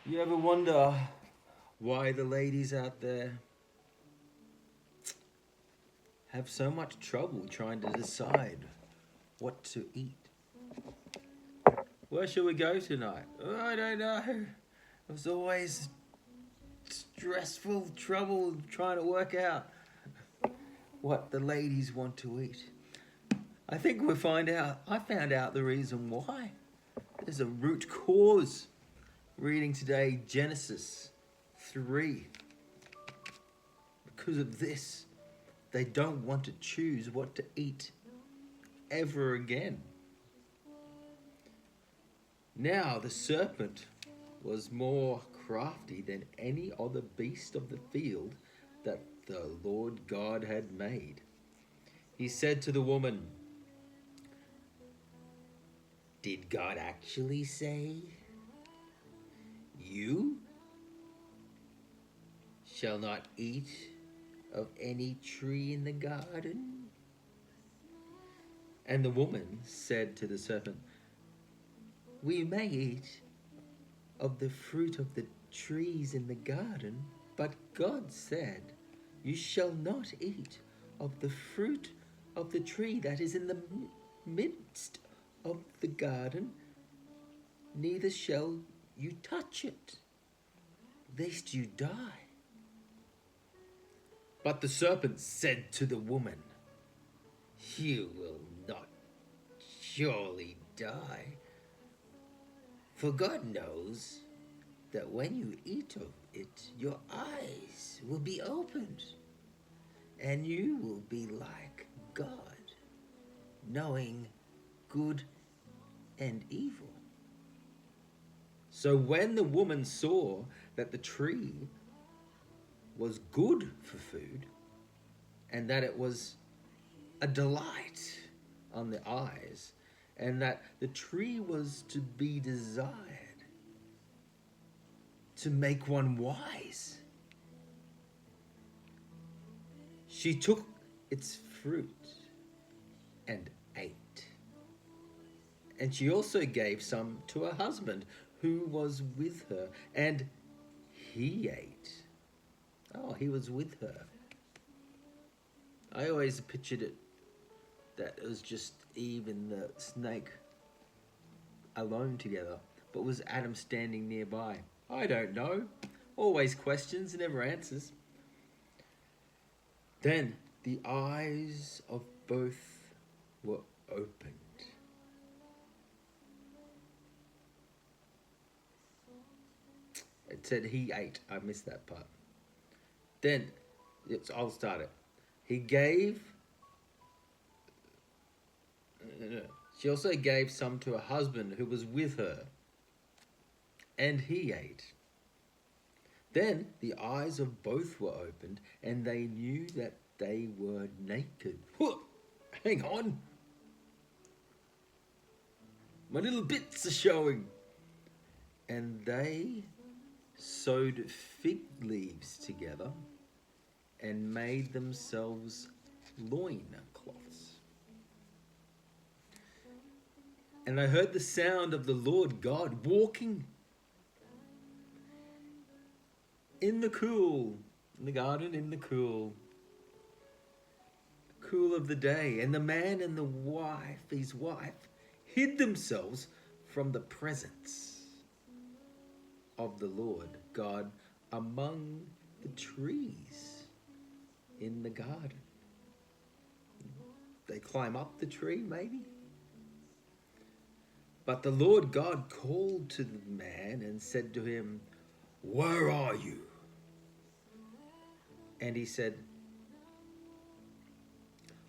You ever wonder why the ladies out there have so much trouble trying to decide what to eat? Where shall we go tonight? Oh, I don't know. It was always stressful trouble trying to work out what the ladies want to eat. I think I found out the reason why. There's a root cause. Reading today Genesis 3. Because of this, they don't want to choose what to eat ever again. Now the serpent was more crafty than any other beast of the field that the Lord God had made. He said to the woman, "Did God actually say, 'You shall not eat of any tree in the garden?'" And the woman said to the serpent, "We may eat of the fruit of the trees in the garden, but God said, 'You shall not eat of the fruit of the tree that is in the midst of the garden, neither shall you touch it, lest you die.'" But the serpent said to the woman, "You will not surely die, for God knows that when you eat of it, your eyes will be opened, and you will be like God, knowing good and evil." So when the woman saw that the tree was good for food, and that it was a delight on the eyes, and that the tree was to be desired to make one wise, she took its fruit and ate. And she also gave some to her husband who was with her, and he ate. Oh, he was with her. I always pictured it that it was just Eve and the snake alone together, but was Adam standing nearby? I don't know. Always questions, never answers. Then the eyes of both were opened. It said he ate. I missed that part. Then, I'll start it. He gave. She also gave some to her husband who was with her, and he ate. Then the eyes of both were opened, and they knew that they were naked. Hang on. My little bits are showing. And they sewed fig leaves together and made themselves loincloths. And I heard the sound of the Lord God walking in the garden in the cool of the day. And the man and his wife, hid themselves from the presence of the Lord God among the trees in the garden. They climb up the tree, maybe? But the Lord God called to the man and said to him, "Where are you?" And he said,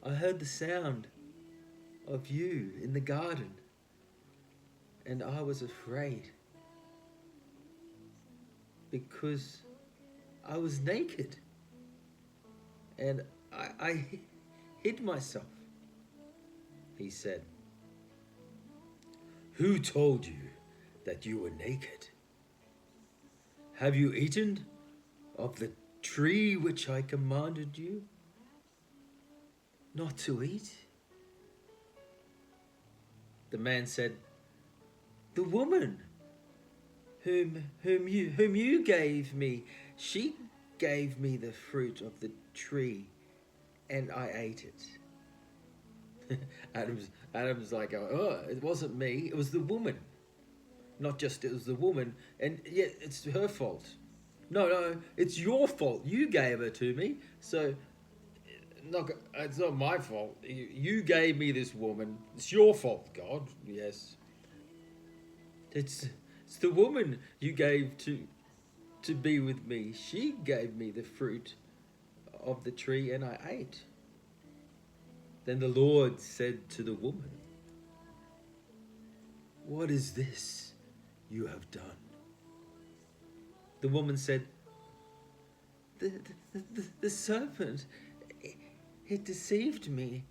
"I heard the sound of you in the garden, and I was afraid because I was naked, and I hid myself." He said, "Who told you that you were naked? Have you eaten of the tree which I commanded you not to eat?" The man said, "The woman whom you gave me, she gave me the fruit of the tree, and I ate it. Adam's like, oh, it wasn't me, it was the woman. Not just it was the woman, and yet it's her fault. No, it's your fault. You gave her to me, so it's not my fault. You gave me this woman. It's your fault, God. Yes. It's the woman you gave to be with me. She gave me the fruit of the tree, and I ate. Then the Lord said to the woman, "What is this you have done?" The woman said, the serpent, it deceived me,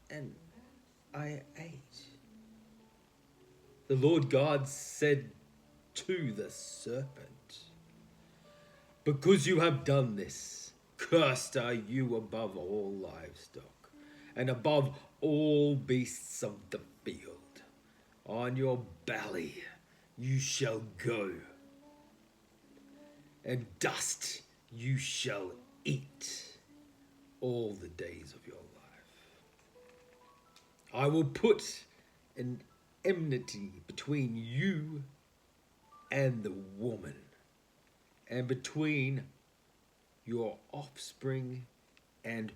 and I ate. The Lord God said to the serpent, "Because you have done this, cursed are you above all livestock, and above all beasts of the field. On your belly you shall go, and dust you shall eat all the days of your life. I will put an enmity between you and the woman, and between your offspring and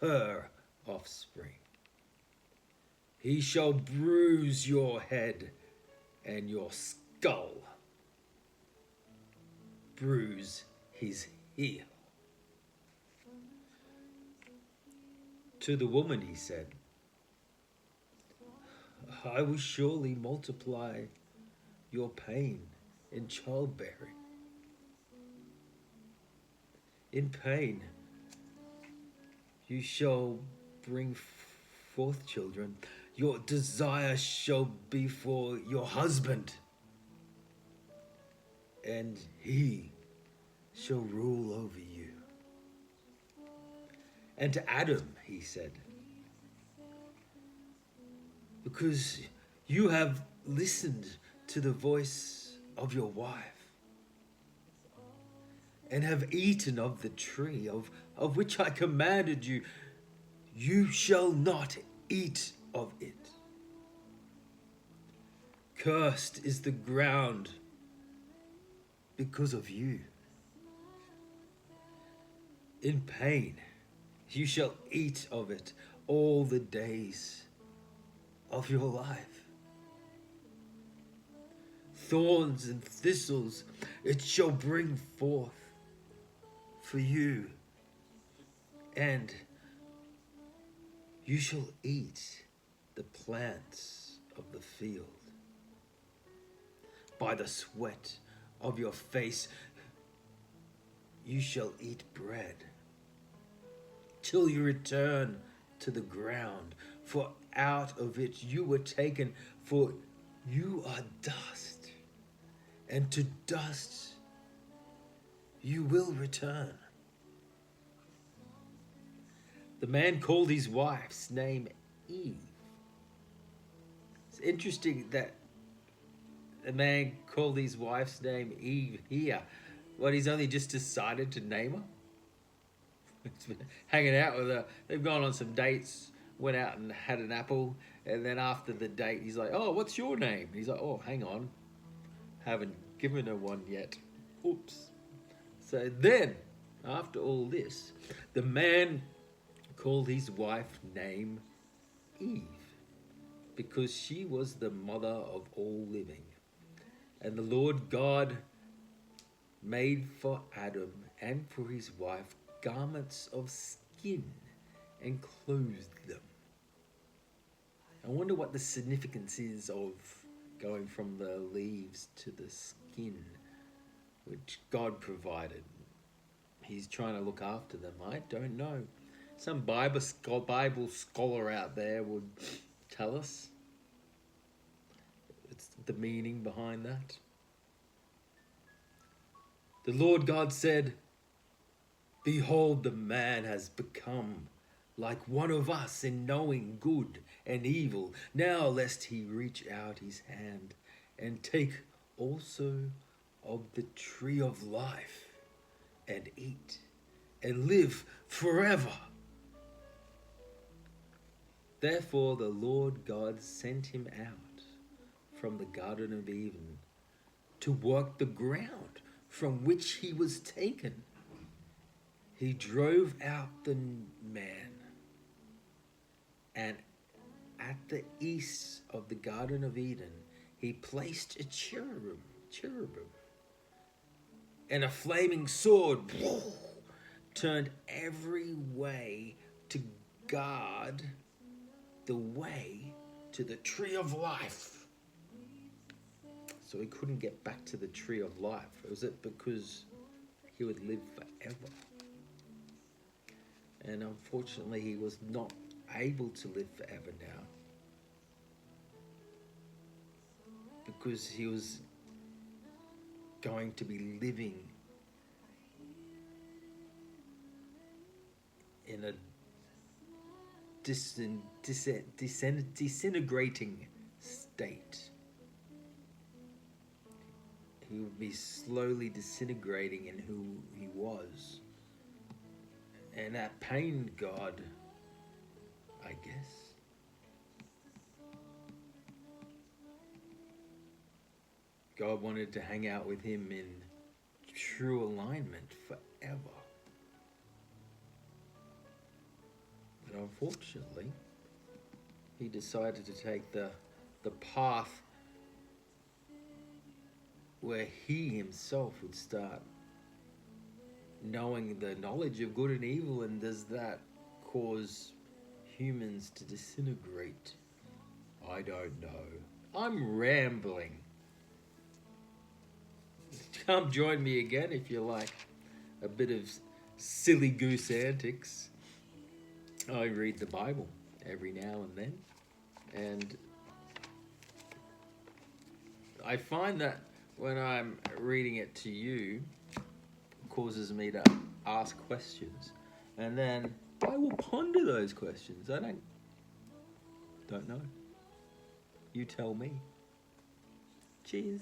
her offspring. He shall bruise your head, and your skull bruise his heel." To the woman he said, "I will surely multiply your pain in childbearing. In pain you shall bring forth children. Your desire shall be for your husband, and he shall rule over you." And to Adam he said, "Because you have listened to the voice of your wife, and have eaten of the tree of which I commanded you, you shall not eat of it. Cursed is the ground because of you. In pain you shall eat of it all the days of your life. Thorns and thistles it shall bring forth for you, and you shall eat the plants of the field. By the sweat of your face you shall eat bread, till you return to the ground, for out of it you were taken, for you are dust, and to dust you will return." The man called his wife's name Eve. It's interesting that the man called his wife's name Eve here. What, he's only just decided to name her? He's been hanging out with her. They've gone on some dates, went out and had an apple, and then after the date, he's like, "Oh, what's your name?" He's like, "Oh, hang on. Haven't given her one yet. Oops." So then, after all this, the man called his wife name Eve, because she was the mother of all living. And the Lord God made for Adam and for his wife garments of skin and clothed them. I wonder what the significance is of going from the leaves to the skin, which God provided. He's trying to look after them. I don't know. Some Bible scholar out there would tell us. It's the meaning behind that. The Lord God said, "Behold, the man has become like one of us in knowing good and evil. Now lest he reach out his hand and take also of the tree of life and eat and live forever. Therefore the Lord God sent him out from the Garden of Eden to work the ground from which he was taken. He drove out the man, and at the east of the Garden of Eden he placed a cherubim, and a flaming sword turned every way to guard the way to the tree of life. So he couldn't get back to the tree of life. Was it because he would live forever? And unfortunately, he was not able to live forever now, because he was going to be living in a disintegrating state. He would be slowly disintegrating in who he was. And that pained God, I guess. God wanted to hang out with him in true alignment forever. But unfortunately, he decided to take the path where he himself would start knowing the knowledge of good and evil. And does that cause humans to disintegrate? I don't know. I'm rambling. Come join me again if you like a bit of silly goose antics. I read the Bible every now and then, and I find that when I'm reading it to you, it causes me to ask questions, and then I will ponder those questions. I don't know. You tell me. Cheers.